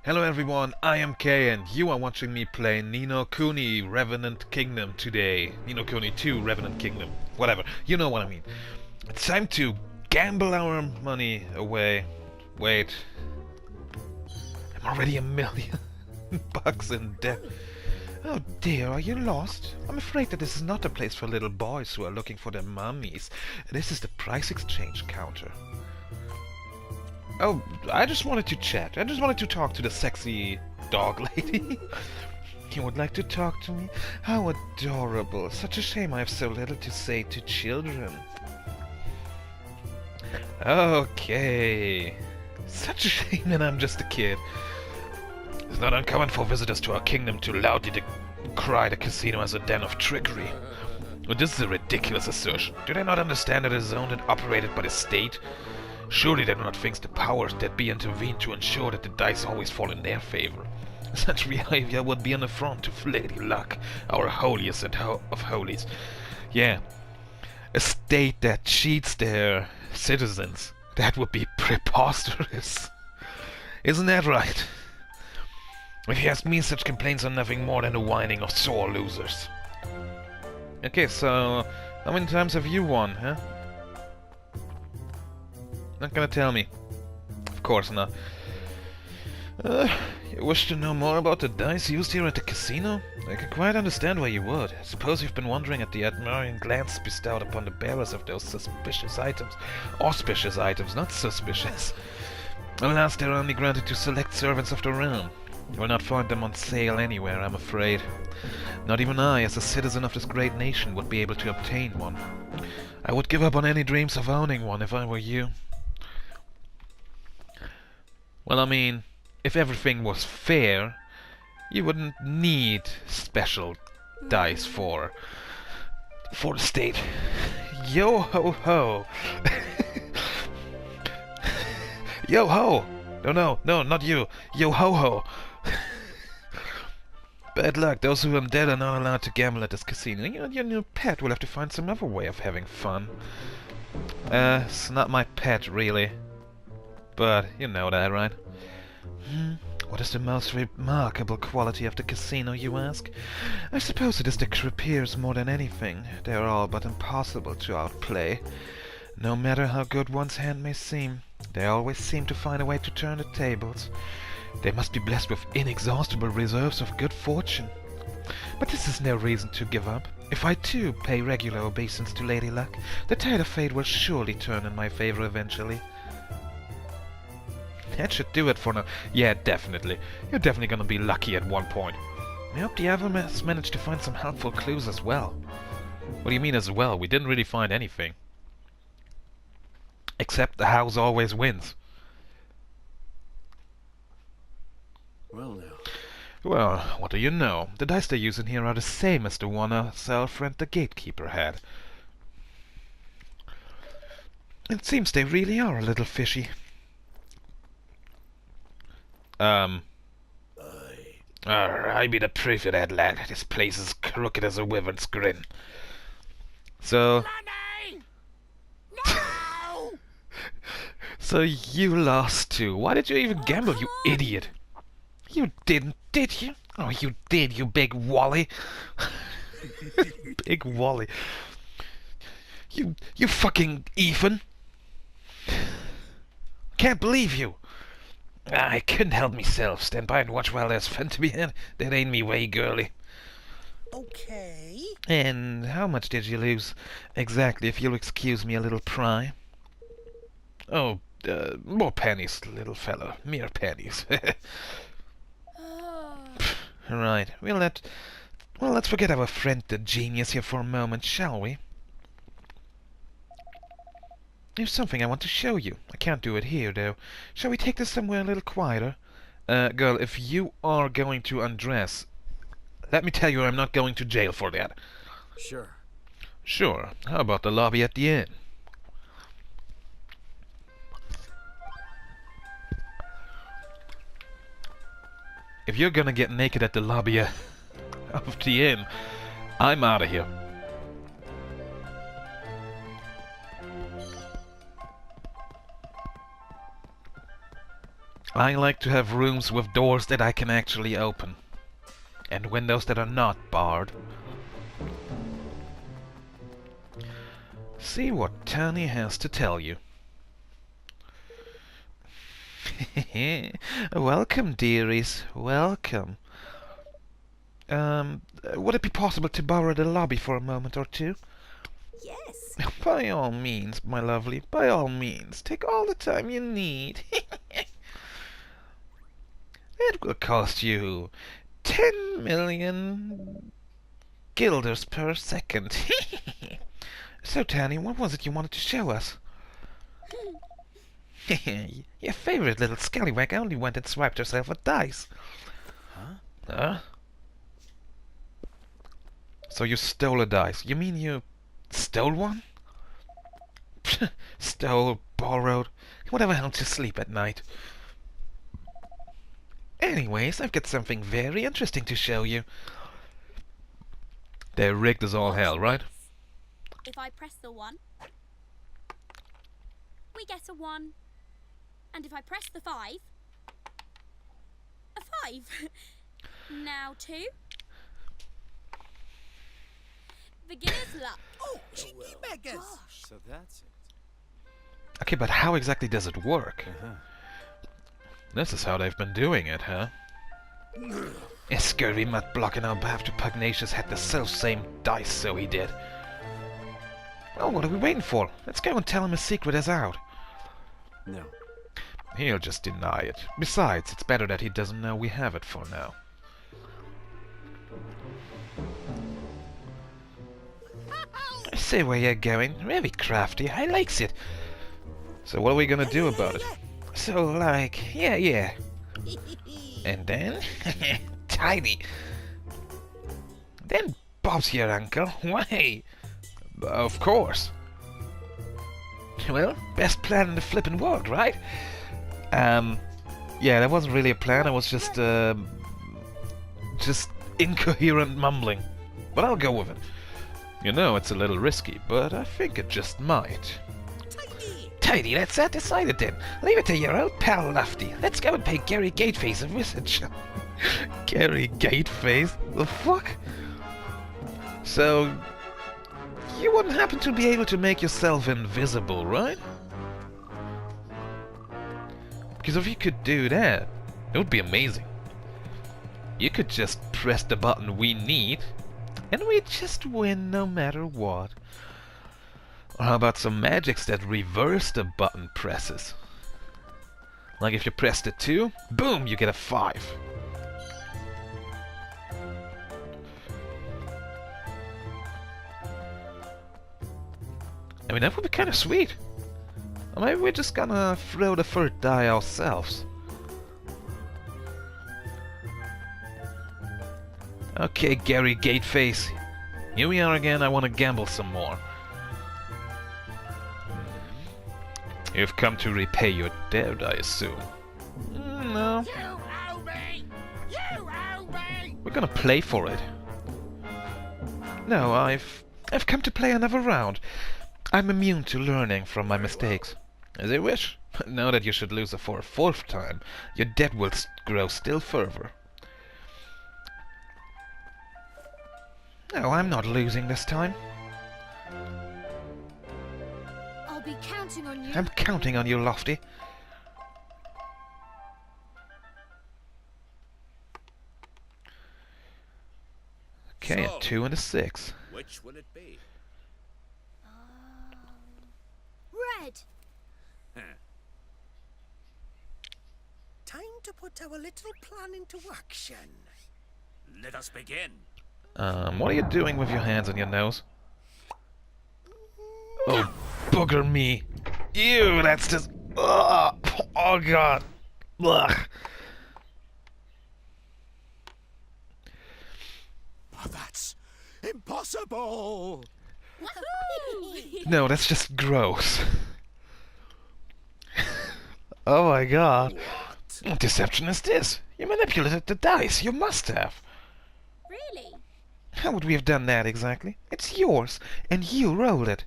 Hello everyone, I am Kay and you are watching me play Ni no Kuni Revenant Kingdom today. Ni no Kuni 2 Revenant Kingdom. Whatever, you know what I mean. It's time to gamble our money away. Wait. I'm already $1,000,000 in debt. Oh dear, are you lost? I'm afraid that this is not a place for little boys who are looking for their mummies. This is the price exchange counter. Oh, I just wanted to chat. I just wanted to talk to the sexy dog lady. You would like to talk to me? How adorable. Such a shame I have so little to say to children. Okay. Such a shame that I'm just a kid. It's not uncommon for visitors to our kingdom to loudly decry the casino as a den of trickery. But this is a ridiculous assertion. Do they not understand that it is owned and operated by the state? Surely they do not think the powers that be intervene to ensure that the dice always fall in their favor. Such behavior would be an affront to Lady Luck, our holiest of holies. Yeah, a state that cheats their citizens. That would be preposterous. Isn't that right? If you ask me, such complaints are nothing more than the whining of sore losers. Okay, so how many times have you won, huh? Not gonna tell me. Of course not. You wish to know more about the dice used here at the casino? I can quite understand why you would. I suppose you've been wondering at the admiring glance bestowed upon the bearers of those suspicious items. Auspicious items, not suspicious. Alas, they're only granted to select servants of the realm. You will not find them on sale anywhere, I'm afraid. Not even I, as a citizen of this great nation, would be able to obtain one. I would give up on any dreams of owning one if I were you. Well, I mean, if everything was fair, you wouldn't need special dice for the state. Yo ho ho! Yo ho! No, not you. Yo ho ho! Bad luck. Those who are dead are not allowed to gamble at this casino. Your new pet will have to find some other way of having fun. It's not my pet, really. But you know that, right? What is the most remarkable quality of the casino, you ask? I suppose it is the croupiers more than anything. They are all but impossible to outplay. No matter how good one's hand may seem, they always seem to find a way to turn the tables. They must be blessed with inexhaustible reserves of good fortune. But this is no reason to give up. If I too pay regular obeisance to Lady Luck, the tide of fate will surely turn in my favor eventually. That should do it for now. Yeah, definitely. You're definitely gonna be lucky at one point. I hope the others managed to find some helpful clues as well. What do you mean as well? We didn't really find anything. Except the house always wins. Well now. Well, what do you know? The dice they use in here are the same as the one our friend the gatekeeper had. It seems they really are a little fishy. I be the proof of that, lad. This place is crooked as a wyvern's grin. So... Money! No! So you lost too. Why did you even gamble, you idiot? You didn't, did you? Oh, you did, you big wally. Big wally. You fucking Ethan. Can't believe you. I couldn't help myself. Stand by and watch while there's fun to be had. That ain't me way, girly. Okay. And how much did you lose? Exactly, if you'll excuse me a little pry. Oh, more pennies, little fellow. Mere pennies. Right. Well, let's forget our friend the genius here for a moment, shall we? There's something I want to show you. I can't do it here, though. Shall we take this somewhere a little quieter? Girl, if you are going to undress, let me tell you I'm not going to jail for that. Sure. Sure. How about the lobby at the inn? If you're gonna get naked at the lobby of the inn, I'm out of here. I like to have rooms with doors that I can actually open. And windows that are not barred. See what Tony has to tell you. Welcome, dearies. Welcome. Would it be possible to borrow the lobby for a moment or two? Yes. By all means, my lovely. By all means. Take all the time you need. It will cost you 10 million guilders per second. So, Tanny, what was it you wanted to show us? Your favorite little scallywag only went and swiped herself a dice. Huh? So you stole a dice. You mean you stole one? Stole, borrowed, whatever helps you sleep at night. Anyways, I've got something very interesting to show you. They're rigged as all hell, right? If I press the 1, we get a 1. And if I press the 5, a 5. Now 2. Beginner's luck. Oh, cheeky beggars! Gosh. So that's it. Okay, but how exactly does it work? This is how they've been doing it, huh? A scurvy mutt blocking our path to Pugnacius had the self-same dice, so he did. Well, what are we waiting for? Let's go and tell him his secret is out. No. He'll just deny it. Besides, it's better that he doesn't know we have it for now. I see where you're going. Very crafty. I likes it. So what are we gonna do about it? So, like, yeah. And then, tiny. Then Bob's your uncle. Why? Of course. Well, best plan in the flippin' world, right? Yeah, that wasn't really a plan. I was just incoherent mumbling. But I'll go with it. You know, it's a little risky, but I think it just might. Tidy, that's that decided then. Leave it to your old pal Lofty. Let's go and pay Gary Gateface a visit. Gary Gateface? The fuck? So, you wouldn't happen to be able to make yourself invisible, right? Because if you could do that, it would be amazing. You could just press the button we need, and we'd just win no matter what. Or how about some magics that reverse the button presses? Like if you press the 2, boom, you get a 5. I mean, that would be kind of sweet. Or maybe we're just gonna throw the third die ourselves. Okay, Gary Gateface. Here we are again. I want to gamble some more. You've come to repay your debt, I assume. No. You owe me! You owe me! We're gonna play for it. No, I've come to play another round. I'm immune to learning from my mistakes. As you wish. Now that you should lose it for a 4th time, your debt will grow still further. No, I'm not losing this time. I'll be counting on you. I'm counting on you, Lofty. Okay, So, a 2 and a 6. Which will it be? Red. Time to put our little plan into action. Let us begin. What are you doing with your hands on your nose? Oh, bugger me. Ew, that's just... Ugh. Oh, God. Ugh. Oh, that's impossible! No, that's just gross. Oh, my God. What deception is this? You manipulated the dice. You must have. Really? How would we have done that exactly? It's yours, and you rolled it.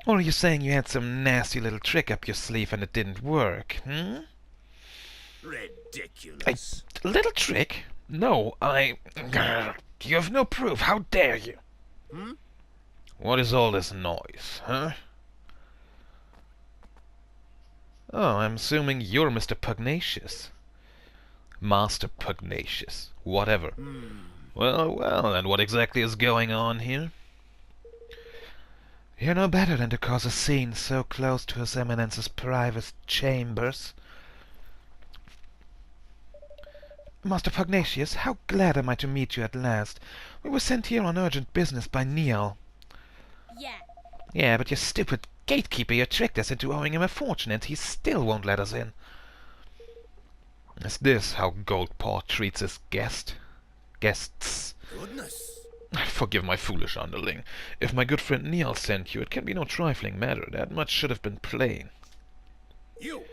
Or are you saying you had some nasty little trick up your sleeve and it didn't work, hmm? Ridiculous. A little trick? No, You have no proof. How dare you? Hmm? What is all this noise, huh? Oh, I'm assuming you're Mr. Pugnacious. Master Pugnacious. Whatever. Well, well, and what exactly is going on here? You're no better than to cause a scene so close to His Eminence's private chambers. Master Pugnacious, how glad am I to meet you at last. We were sent here on urgent business by Niall. Yeah. Yeah, but your stupid gatekeeper here tricked us into owing him a fortune, and he still won't let us in. Is this how Goldpaw treats his guests? Goodness. Forgive my foolish underling. If my good friend Niall sent you, it can be no trifling matter. That much should have been plain. You.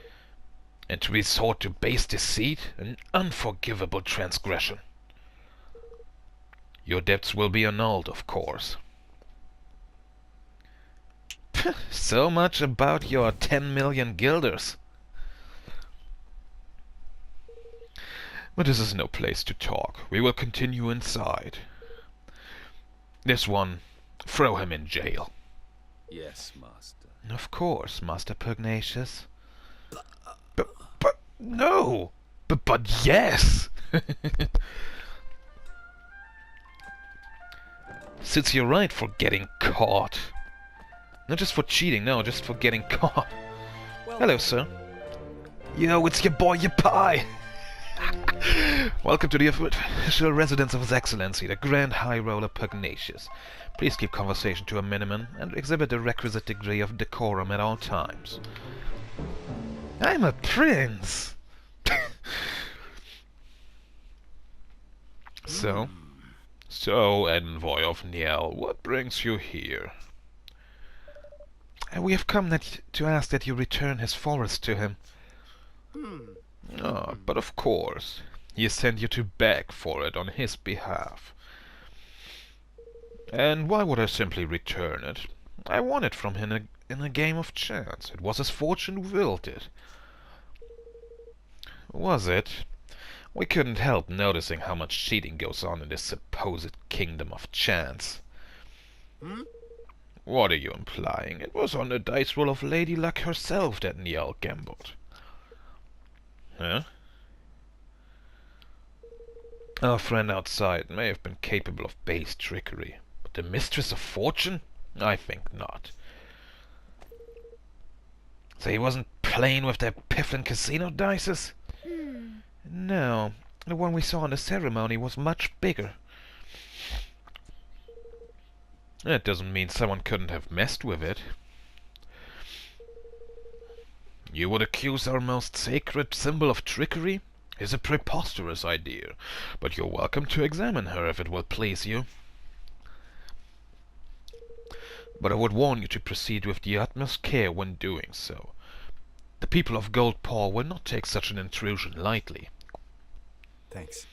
And to resort to base deceit, an unforgivable transgression. Your debts will be annulled, of course. So much about your 10 million guilders. But this is no place to talk. We will continue inside. This one, throw him in jail. Yes, master. Of course, Master Pugnacious. But no! But yes! Since you're right for getting caught. Not just for cheating, no, just for getting caught. Well, Hello, sir. Yo, it's your boy, your pie! Welcome to the official residence of His Excellency, the Grand High Roller Pugnacious. Please keep conversation to a minimum and exhibit the requisite degree of decorum at all times. I'm a prince! So, envoy of Niall, what brings you here? We have come to ask that you return his forest to him. Ah, but of course. He sent you to beg for it on his behalf. And why would I simply return it? I won it from him in a game of chance. It was his fortune who willed it. Was it? We couldn't help noticing how much cheating goes on in this supposed kingdom of chance. What are you implying? It was on the dice roll of Lady Luck herself that Niall gambled. Huh? Our friend outside may have been capable of base trickery, but the Mistress of Fortune? I think not. So he wasn't playing with their piffling casino dices? No, the one we saw in the ceremony was much bigger. That doesn't mean someone couldn't have messed with it. You would accuse our most sacred symbol of trickery? It's a preposterous idea, but you're welcome to examine her if it will please you. But I would warn you to proceed with the utmost care when doing so. The people of Goldpaw will not take such an intrusion lightly. Thanks.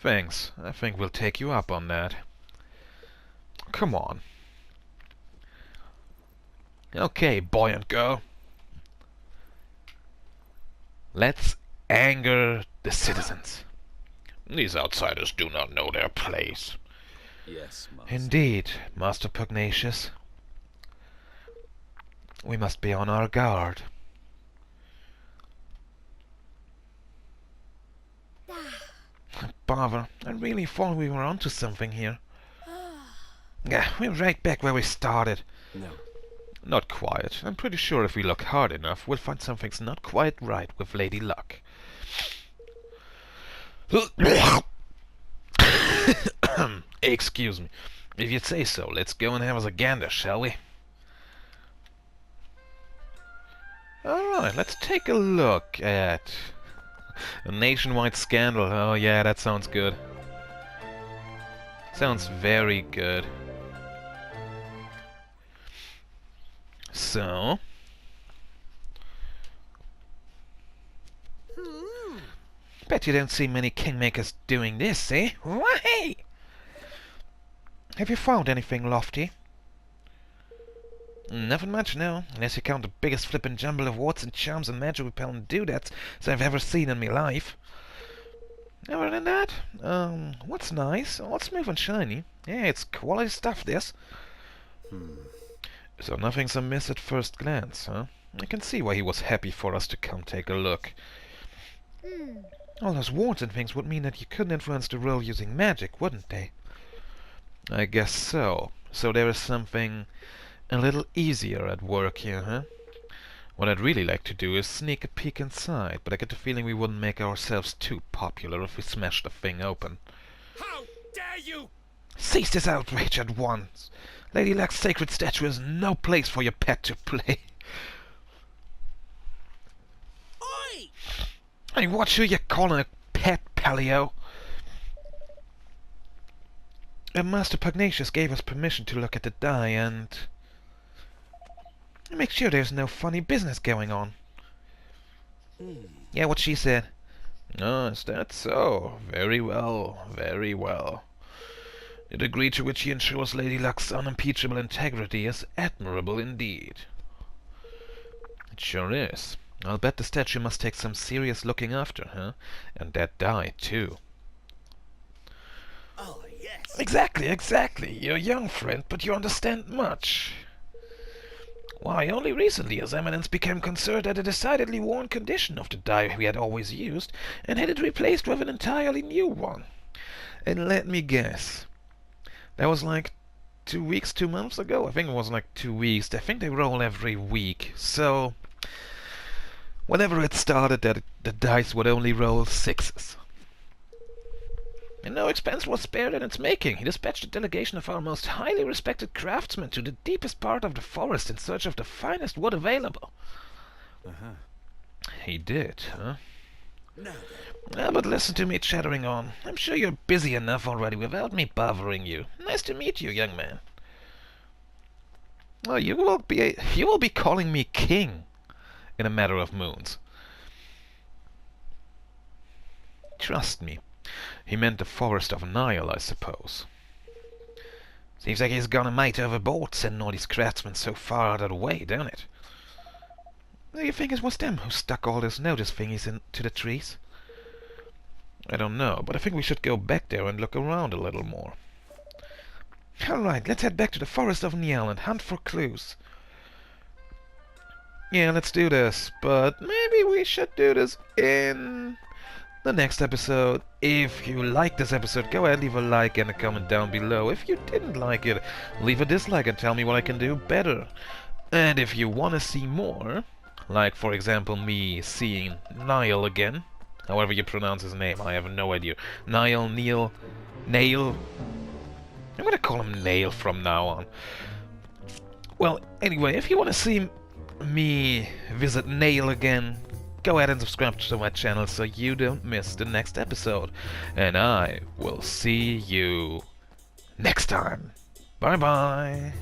Thanks. I think we'll take you up on that. Come on. Okay, boy and girl. Let's anger the citizens. These outsiders do not know their place. Yes, master. Indeed, Master Pugnacious. We must be on our guard. Bother, I really thought we were onto something here. Yeah, we're right back where we started. No. Not quite. I'm pretty sure if we look hard enough, we'll find something's not quite right with Lady Luck. Excuse me. If you'd say so, let's go and have us a gander, shall we? Alright, let's take a look at a nationwide scandal. Oh yeah, that sounds good. Sounds very good. So... Bet you don't see many kingmakers doing this, eh? Why? Have you found anything, Lofty? Nothing much, no. Unless you count the biggest flippin' jumble of warts and charms and magic repellent doodads I've ever seen in my life. Other than that, what's nice? All smooth and shiny. Yeah, it's quality stuff, this. So nothing's amiss at first glance, huh? I can see why he was happy for us to come take a look. All those warts and things would mean that you couldn't influence the roll using magic, wouldn't they? I guess so. So there is something a little easier at work here, huh? What I'd really like to do is sneak a peek inside, but I get the feeling we wouldn't make ourselves too popular if we smashed the thing open. How dare you! Cease this outrage at once! Lady Luck's sacred statue is no place for your pet to play. Oi! Hey, watch who you're calling a pet, Paleo. Master Pugnacius gave us permission to look at the die and make sure there's no funny business going on. Yeah, what she said. Oh, is that so? Very well, very well. The degree to which he ensures Lady Luck's unimpeachable integrity is admirable indeed. It sure is. I'll bet the statue must take some serious looking after, huh? And that die, too. Oh, yes. Exactly, exactly. You're young, friend, but you understand much. Why, only recently His Eminence became concerned at a decidedly worn condition of the die we had always used, and had it replaced with an entirely new one. And let me guess. That was like 2 weeks, 2 months ago? I think it was like 2 weeks. I think they roll every week. So, whenever it started, that the dice would only roll 6s. And no expense was spared in its making. He dispatched a delegation of our most highly respected craftsmen to the deepest part of the forest in search of the finest wood available. He did, huh? Now But listen to me chattering on. I'm sure you're busy enough already without me bothering you. Nice to meet you, young man. Well, you will be calling me king in a matter of moons. Trust me. He meant the forest of Nile, I suppose. Seems like he's gone a mite overboard sending all these craftsmen so far out of the way, don't it? Do you think it was them who stuck all those notice thingies into the trees? I don't know, but I think we should go back there and look around a little more. Alright, let's head back to the forest of Niel and hunt for clues. Yeah, let's do this, but maybe we should do this in the next episode. If you liked this episode, go ahead, leave a like and a comment down below. If you didn't like it, leave a dislike and tell me what I can do better. And if you want to see more, like for example me seeing Niall again, however you pronounce his name, I have no idea. Niall, Neil, Nail. I'm gonna call him Nail from now on. Well, anyway, if you want to see me visit Nail again, go ahead and subscribe to my channel so you don't miss the next episode. And I will see you next time. Bye bye.